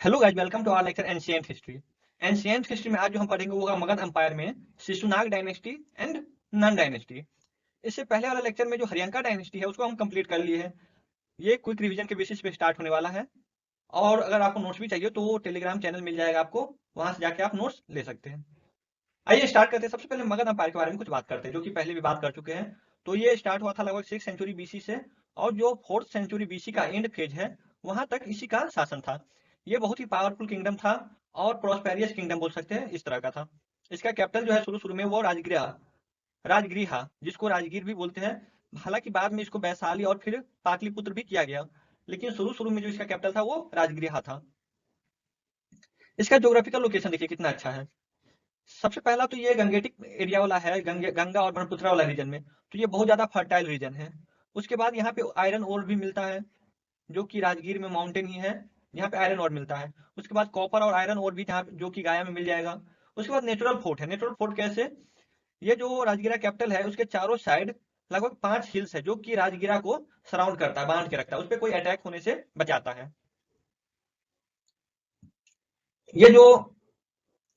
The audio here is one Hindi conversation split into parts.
Hello guys, welcome to our lecture ancient history. Ancient history में आज जो हम पढ़ेंगे वो होगा मगध एम्पायर में Shishunaga dynasty and Nanda dynasty. इससे पहले वाला लेक्चर में जो हरियंका डायनेस्टी है उसको हम कंप्लीट कर लिए हैं। ये क्विक रिवीजन के बेसिस पे स्टार्ट होने वाला है। और अगर आपको नोट्स भी चाहिए तो वो टेलीग्राम चैनल मिल जाएगा आपको, वहां से जाके आप नोट्स ले सकते हैं। आइए स्टार्ट करते हैं। सबसे पहले मगध एम्पायर के बारे में कुछ बात करते हैं, जो कि पहले भी बात कर चुके हैं। तो ये स्टार्ट हुआ था लगभग 6th सेंचुरी बीसी से, और जो 4th सेंचुरी बीसी का एंड फेज है वहां तक इसी का शासन था। ये बहुत ही पावरफुल किंगडम था और प्रोस्पेरियस किंगडम बोल सकते हैं, इस तरह का था। इसका कैपिटल जो है शुरू शुरू में वो राजगृह राजगृहा, जिसको राजगीर भी बोलते हैं। हालांकि बाद में इसको वैशाली और फिर पाटलिपुत्र भी किया गया, लेकिन शुरू शुरू में जो इसका कैपिटल था वो राजगृहा था। इसका ज्योग्राफिकल लोकेशन देखिए कितना अच्छा है। सबसे पहला तो ये गंगेटिक एरिया वाला है, गंगा और ब्रह्मपुत्र वाला रीजन में, तो ये बहुत ज्यादा फर्टाइल रीजन है। उसके बाद यहाँ पे आयरन ओर भी मिलता है, जो कि राजगीर में माउंटेन ही है, यहाँ पे आयरन ओर मिलता है। उसके बाद कॉपर और आयरन ओर भी जहाँ जो कि गाया में मिल जाएगा। उसके बाद नेचुरल फोर्ट है। नेचुरल फोर्ट कैसे? ये जो राजगीरा कैपिटल है उसके चारों साइड लगभग 5 हिल्स है, जो कि राजगीरा को सराउंड करता है, बांध के रखता है, उस पर कोई अटैक होने से बचाता है। ये जो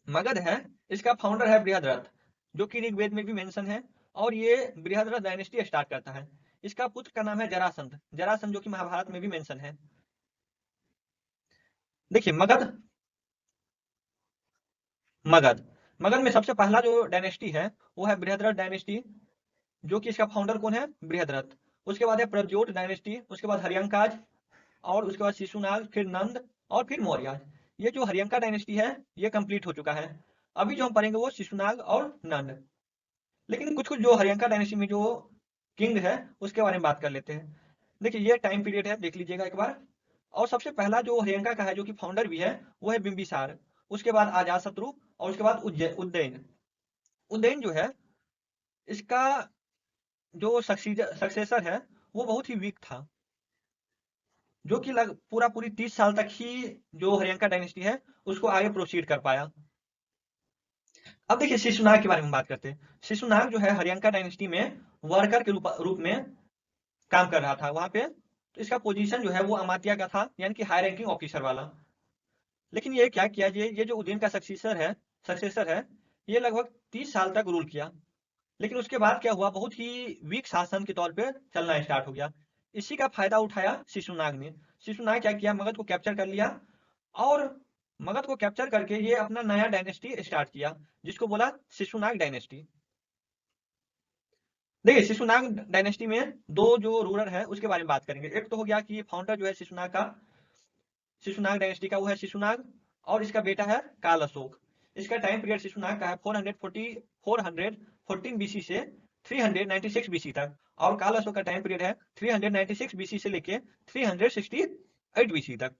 मगध है इसका फाउंडर है बृहद्रथ, जो कि ऋग्वेद में भी मेंशन है। और ये बृहद्रथ डायनेस्टी स्टार्ट करता है। इसका पुत्र का नाम है जरासंध, जरासंध जो कि महाभारत में भी मेंशन है। देखिए मगध मगध मगध में सबसे पहला जो डायनेस्टी है वो है बृहद्रथ डायनेस्टी, जो कि इसका फाउंडर कौन है? बृहद्रथ। उसके बाद है प्रज्योत डायनेस्टी, उसके बाद हरियंकाज, और उसके बाद शिशुनाग, फिर नंद, और फिर मौर्य। ये जो हरियंका डायनेस्टी है ये कंप्लीट हो चुका है। अभी जो हम पढ़ेंगे वो शिशुनाग और नंद। लेकिन कुछ कुछ जो हरियंका डायनेस्टी में जो किंग है उसके बारे में बात कर लेते हैं। देखिए ये टाइम पीरियड है, देख लीजिएगा एक बार। और सबसे पहला जो हरियंका का है, जो कि फाउंडर भी है, वो है बिंबिसार। उसके बाद अजातशत्रु, और उसके बाद उज्जैन। उज्जैन जो है इसका जो सक्सेसर है वो बहुत ही वीक था, जो कि पूरा पूरी 30 साल तक ही जो हरियंका डायनेस्टी है उसको आगे प्रोसीड कर पाया। अब देखिए शिशुनाग के बारे में बात करते हैं। शिशुनाग जो है हरियंका डायनेस्टी में वर्कर के रूप में काम कर रहा था वहां पे। तो इसका पोजीशन जो है वो अमात्या का था, यानी कि हाई रैंकिंग ऑफिसर वाला। लेकिन ये क्या किया, ये जो उदयन का सक्सेसर है, ये लगभग 30 साल तक रूल किया। लेकिन उसके बाद क्या हुआ, बहुत ही वीक शासन के तौर पे चलना स्टार्ट हो गया। इसी का फायदा उठाया शिशुनाग ने। शिशुनाग क्या किया, मगध को कैप्चर कर लिया, और मगध को कैप्चर करके ये अपना नया डायनेस्टी स्टार्ट किया, जिसको बोला शिशुनाग डायनेस्टी। देखिए शिशुनाग डायनेस्टी में दो जो रूलर है उसके बारे में बात करेंगे। एक तो हो गया कि फाउंडर जो है शिशुनाग डायनेस्टी का वो है शिशुनाग, और इसका बेटा है काल अशोक। इसका टाइम पीरियड शिशुनाग का है 414 बीसी से 396 बीसी तक, और काल अशोक का टाइम पीरियड है 396 बीसी से लेके 368 बीसी तक।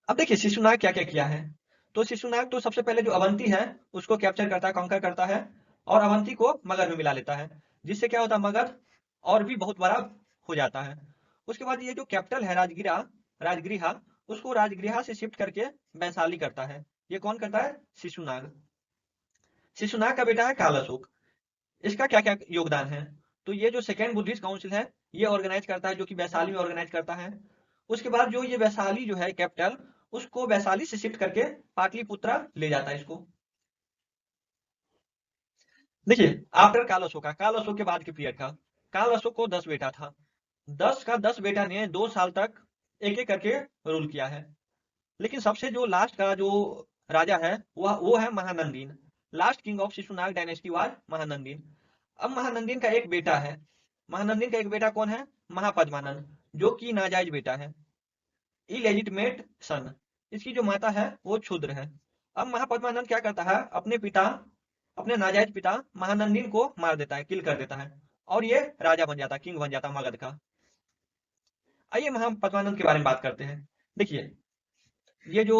अब देखिए शिशुनाग क्या क्या किया है। तो शिशुनाग तो सबसे पहले जो अवंती है उसको कैप्चर करता है, कॉन्कर करता है, और अवंती को मगध में मिला लेता है, जिससे क्या होता है, मगध और भी बहुत बड़ा हो जाता है। उसके बाद ये जो कैपिटल है राजगृहा, उसको राजगृहा से शिफ्ट करके वैशाली करता है। ये कौन करता है? शिशुनाग। शिशुनाग का बेटा है काल अशोक। इसका क्या क्या योगदान है? तो ये जो सेकेंड बुद्धिस्ट काउंसिल है ये ऑर्गेनाइज करता है, जो कि वैशाली में ऑर्गेनाइज करता है। उसके बाद जो ये वैशाली जो है कैपिटल, उसको वैशाली से शिफ्ट करके पाटलिपुत्रा ले जाता है इसको। देखिए आफ्टर काल अशोक के बाद के पीरियड का, काल अशोक को 10 बेटा था। 10 का 10 बेटा ने 2 साल तक एक एक करके रूल किया है। लेकिन सबसे जो लास्ट का जो राजा है वो है Mahanandin. Last king of Shishunaga dynasty was Mahanandin. अब महानंदीन का एक बेटा है। महानंदीन का एक बेटा कौन है? महापद्मानंद, जो कि नाजायज बेटा है, इलेजिटमेट सन। इसकी जो माता है वो क्षुद्र है। अब महापद्मानंद क्या करता है, अपने नाजायज पिता महानंदीन को मार देता है, किल कर देता है, और ये राजा बन जाता है, किंग बन जाता है मगध का। आइए महापद्मानंद के बारे में बात करते हैं। देखिए ये जो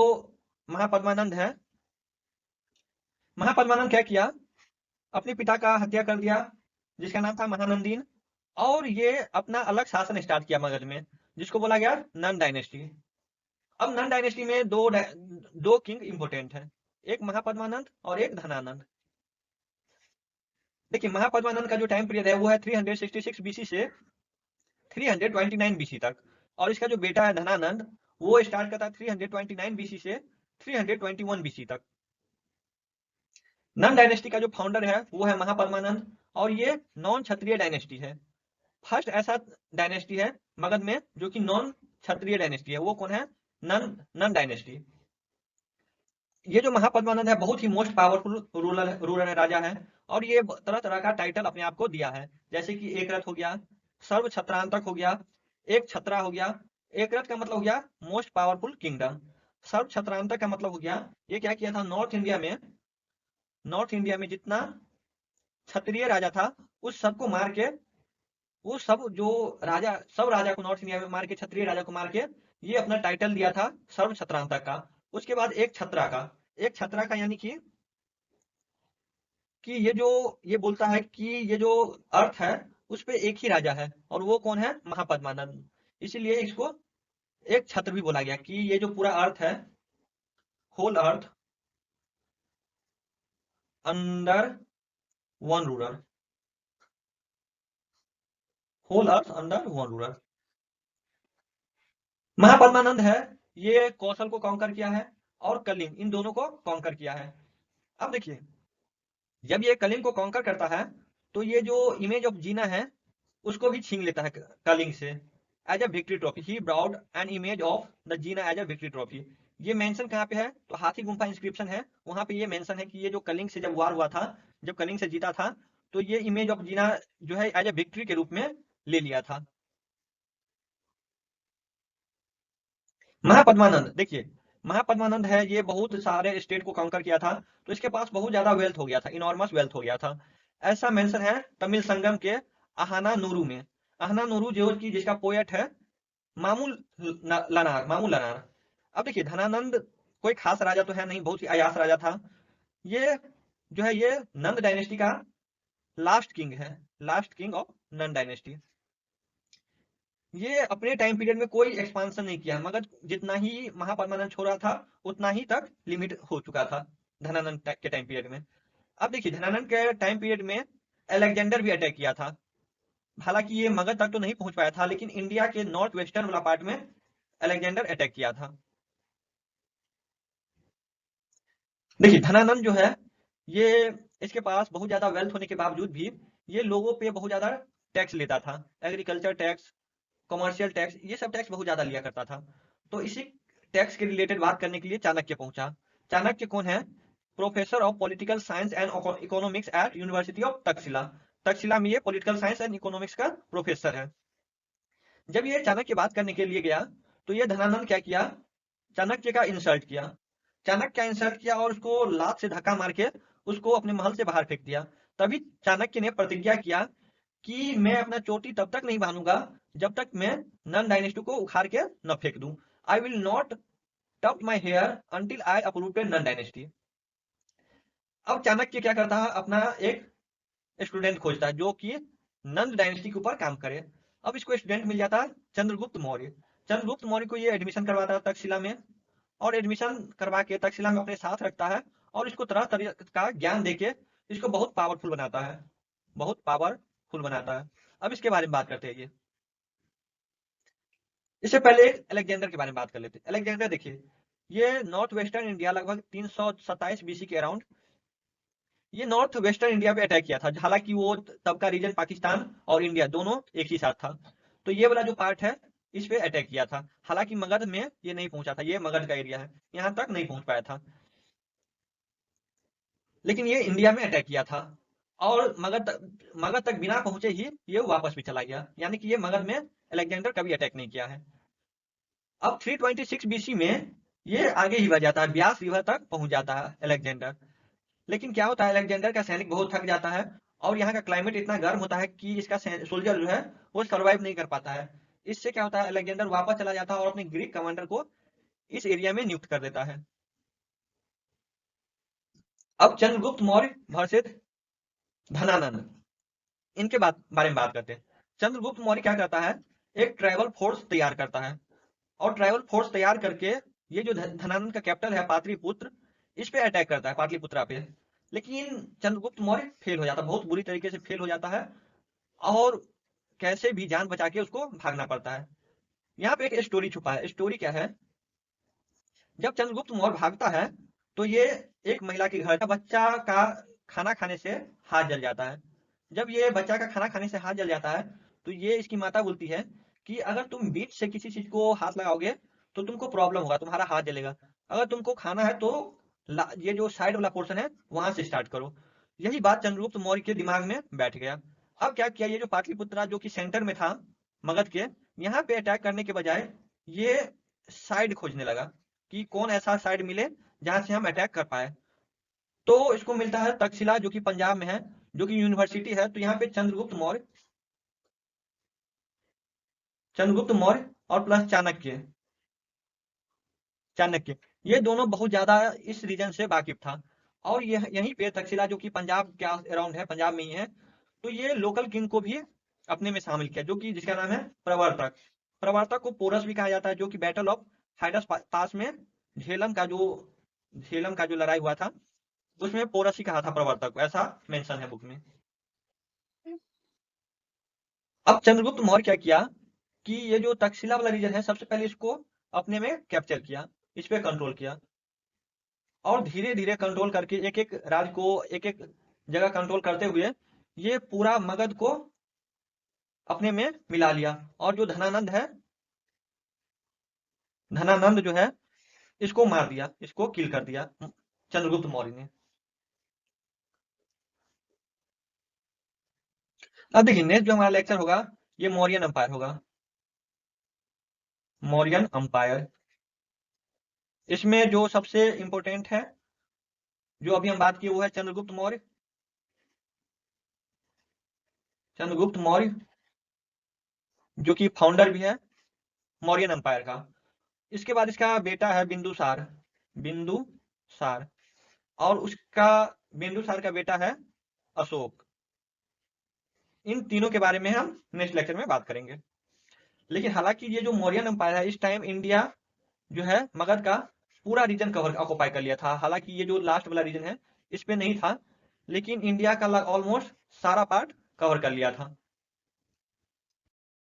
महापद्मानंद है, महापद्मानंद क्या किया, अपने पिता का हत्या कर दिया, जिसका नाम था महानंदीन, और ये अपना अलग शासन स्टार्ट किया मगध में, जिसको बोला गया नन डायनेस्टी। अब नन डायनेस्टी में दो किंग इंपोर्टेंट है, एक महापद्मानंद और एक धनानंद। देखिए महापद्मानंद का जो टाइम पीरियड है वो है 366 बीसी से 329 बीसी तक, और इसका जो बेटा है धनानंद वो स्टार्ट करता है 329 बीसी से 321 बीसी तक। नन डायनेस्टी का जो फाउंडर है वो है महापद्मानंद, और ये नॉन क्षत्रिय डायनेस्टी है। फर्स्ट ऐसा डायनेस्टी है मगध में जो कि नॉन क्षत्रिय डायनेस्टी है, वो कौन है? नन नन डायनेस्टी। ये जो महापद्मानंद है बहुत ही मोस्ट पावरफुल रूलर राजा है, और ये तरह तरह का टाइटल अपने आप को दिया है, जैसे कि एक रथ हो गया, सर्व छत्रांतक हो गया, एक छत्रा हो गया। एक रथ का मतलब हो गया मोस्ट पावरफुल किंगडम। सर्व छत्रांतक का मतलब हो गया ये क्या किया था, नॉर्थ इंडिया में जितना क्षत्रिय राजा था उस सबको मार के, वो सब राजा को नॉर्थ इंडिया में मार के, क्षत्रिय राजा को मार के ये अपना टाइटल दिया था सर्व छत्रांतक का। उसके बाद एक छत्रा का यानी कि ये बोलता है कि ये जो अर्थ है उस पे एक ही राजा है, और वो कौन है? महापद्मानंद। इसीलिए इसको एक छत्र भी बोला गया कि ये जो पूरा अर्थ है, whole earth under one ruler, whole earth under one ruler. Mahapadmananda है, ये कौशल को कॉन्कर किया है और कलिंग, इन दोनों को कॉन्कर किया है। अब देखिए, जब ये कलिंग को कॉन्कर करता है तो ये जो इमेज ऑफ जीना है उसको भी छीन लेता है कलिंग से as a victory trophy. He brought an image of the Jina as a victory trophy. ये मेंशन कहाँ पे है? तो हाथी गुम्फा इंस्क्रिप्शन है, वहां पे ये मेंशन है कि ये जो कलिंग से जब वार हुआ था, जब कलिंग से जीता था, तो ये इमेज ऑफ जीना जो है एज अ विक्ट्री के रूप में ले लिया था। महापद्मानंद देखिए, महापद्मानंद है, ये बहुत सारे स्टेट को कांकर किया था, तो इसके पास बहुत ज्यादा वेल्थ हो गया था, इनॉर्मस वेल्थ हो गया था। ऐसा मेंशन है तमिल संगम के आहाना नूरू में। आहाना नूरू जो कि जिसका पोएट है मामू लनार। अब देखिए, धनानंद कोई खास राजा तो है नहीं, बहुत ही अयास राजा था। ये जो है ये नंद डायनेस्टी का लास्ट किंग है, last king of Nand dynasty. ये अपने टाइम पीरियड में कोई एक्सपांशन नहीं किया, मगर जितना ही महापद्मानंद छोड़ा था उतना ही तक लिमिट हो चुका था धनानंद के टाइम पीरियड में। अब देखिए, धनानंद के टाइम पीरियड में अलेक्जेंडर भी अटैक किया था। हालांकि ये मगध तक तो नहीं पहुंच पाया था, लेकिन इंडिया के नॉर्थ वेस्टर्न वाला पार्ट में अलेक्जेंडर अटैक किया था। देखिए, धनानंद जो है ये, इसके पास बहुत ज्यादा वेल्थ होने के बावजूद भी ये लोगों पे बहुत ज्यादा टैक्स लेता था। एग्रीकल्चर टैक्स, कमर्शियल टैक्स, ये सब टैक्स बहुत ज्यादा लिया करता था। तो इसी टैक्स के रिलेटेड बात करने के लिए चाणक्य पहुंचा। चाणक्य कौन है? Professor of political science and economics eight university of Takshashila. Takshashila में ये पॉलिटिकल साइंस एंड इकोनॉमिक्स का प्रोफेसर है। जब ये चाणक्य बात करने के लिए गया तो ये धनानंद क्या किया? चाणक्य का इंसल्ट किया। चाणक्य का इंसल्ट किया और उसको लात से धक्का मार के उसको अपने महल से बाहर फेंक दिया। तभी चाणक्य ने प्रतिज्ञा किया कि मैं अपना चोटी तब तक नहीं बांधूंगा जब तक मैं नन डायनेस्टी को उखाड़ के न फेंक दूं। I will not tie my hair until I uprooted Nanda dynasty. अब चाणक्य क्या करता है? अपना एक स्टूडेंट खोजता है जो कि नंद डायनेस्टी के ऊपर काम करे। अब इसको स्टूडेंट मिल जाता है चंद्रगुप्त मौर्य। चंद्रगुप्त मौर्य को ये एडमिशन करवाता है तक्षशिला में, और एडमिशन करवा के तक्षशिला में अपने साथ रखता है, और इसको तरह तरह का ज्ञान देके इसको बहुत पावरफुल बनाता है, बहुत पावरफुल बनाता है। अब इसके बारे में बात करते हैं। ये इससे पहले अलेक्जेंडर के बारे में बात कर लेते हैं। अलेक्जेंडर देखिए, ये नॉर्थ वेस्टर्न इंडिया लगभग 327 बीसी के अराउंड ये नॉर्थ वेस्टर्न इंडिया पे अटैक किया था। हालांकि वो तब का रीजन पाकिस्तान और इंडिया दोनों एक ही साथ था, तो ये वाला जो पार्ट है इस पे अटैक किया था। हालांकि मगध में ये नहीं पहुंचा था, ये मगध का एरिया है, यहाँ तक नहीं पहुंच पाया था, लेकिन ये इंडिया में अटैक किया था। और मगध तक बिना पहुंचे ही ये वापस भी चला गया, यानी कि ये मगध में अलेक्जेंडर कभी अटैक नहीं किया है। अब 326 बीसी में ये आगे ही बढ़ जाता है, ब्यास रिवर तक पहुंच जाता है अलेक्जेंडर। लेकिन क्या होता है, अलेक्जेंडर का सैनिक बहुत थक जाता है, और यहाँ का क्लाइमेट इतना गर्म होता है कि इसका सोल्जर जो है वो सर्वाइव नहीं कर पाता है। इससे क्या होता है, अलेक्जेंडर वापस चला जाता है और अपने ग्रीक कमांडर को इस एरिया में नियुक्त कर देता है। अब चंद्रगुप्त मौर्य वर्सेस धनानंद, इनके बारे में बात करते हैं। चंद्रगुप्त मौर्य क्या करता है, एक ट्राइबल फोर्स तैयार करता है, और ट्राइबल फोर्स तैयार करके ये जो धनानंद का कैपिटल है पाटलिपुत्र, इस पे अटैक करता है, पाटलिपुत्रा पे। लेकिन चंद्रगुप्त मौर्य फेल हो जाता है, बहुत बुरी तरीके से फेल हो जाता है, और कैसे भी जान बचा के उसको भागना पड़ता है। यहाँ पे एक स्टोरी छुपा है। स्टोरी क्या है जब चंद्रगुप्त मौर्य भागता है तो ये एक महिला के घर का बच्चा का खाना खाने से हाथ जल जाता है। जब ये बच्चा का खाना खाने से हाथ जल जाता है तो ये इसकी माता बोलती है कि अगर तुम बीच से किसी चीज को हाथ लगाओगे तो तुमको प्रॉब्लम होगा, तुम्हारा हाथ जलेगा। अगर तुमको खाना है तो ये जो साइड वाला पोर्शन है वहां से स्टार्ट करो। यही बात चंद्रगुप्त मौर्य के दिमाग में बैठ गया। अब क्या किया, ये जो पाटलिपुत्रा जो कि सेंटर में था मगध के, यहाँ पे अटैक करने के बजाय ये साइड खोजने लगा कि कौन ऐसा साइड मिले जहां से हम अटैक कर पाए। तो इसको मिलता है तक्षशिला जो कि पंजाब में है, जो कि यूनिवर्सिटी है। तो यहाँ पे चंद्रगुप्त मौर्य और प्लस चाणक्य, चाणक्य, ये दोनों बहुत ज्यादा इस रीजन से वाकिफ था। और ये यहीं पे तक्षशिला जो कि पंजाब के अराउंड है, पंजाब में ही है। तो ये लोकल किंग को भी अपने में शामिल किया, जो कि जिसका नाम है प्रवर्तक। प्रवर्तक को पोरस भी कहा जाता है, जो कि बैटल ऑफ हाइडस पास में झेलम का जो लड़ाई हुआ था उसमें पोरस ही कहा था प्रवर्तक को, ऐसा मेंशन है बुक में। अब चंद्रगुप्त मौर्य क्या किया कि ये जो तक्षशिला वाला रीजन है सबसे पहले इसको अपने में कैप्चर किया, इस पे कंट्रोल किया। और धीरे धीरे कंट्रोल करके एक एक राज्य को एक एक जगह कंट्रोल करते हुए ये पूरा मगध को अपने में मिला लिया। और जो धनानंद जो है इसको मार दिया, इसको किल कर दिया चंद्रगुप्त मौर्य ने। अब देखिए नेक्स्ट जो हमारा लेक्चर होगा ये मौर्यन अंपायर होगा, मौर्यन अंपायर। इसमें जो सबसे इंपॉर्टेंट है जो अभी हम बात किए वो है चंद्रगुप्त मौर्य। चंद्रगुप्त मौर्य जो कि फाउंडर भी है मौर्यन अंपायर का। इसके बाद इसका बेटा है बिंदुसार, बिंदुसार। और उसका बिंदुसार का बेटा है अशोक। इन तीनों के बारे में हम नेक्स्ट लेक्चर में बात करेंगे। लेकिन हालांकि ये जो मौर्यन अंपायर है इस टाइम इंडिया जो है मगध का पूरा रीजन कवर ऑक्युपाई कर लिया था। हालांकि ये जो लास्ट वाला रीजन है इस पे नहीं था, लेकिन इंडिया का ऑलमोस्ट सारा पार्ट कवर कर लिया था।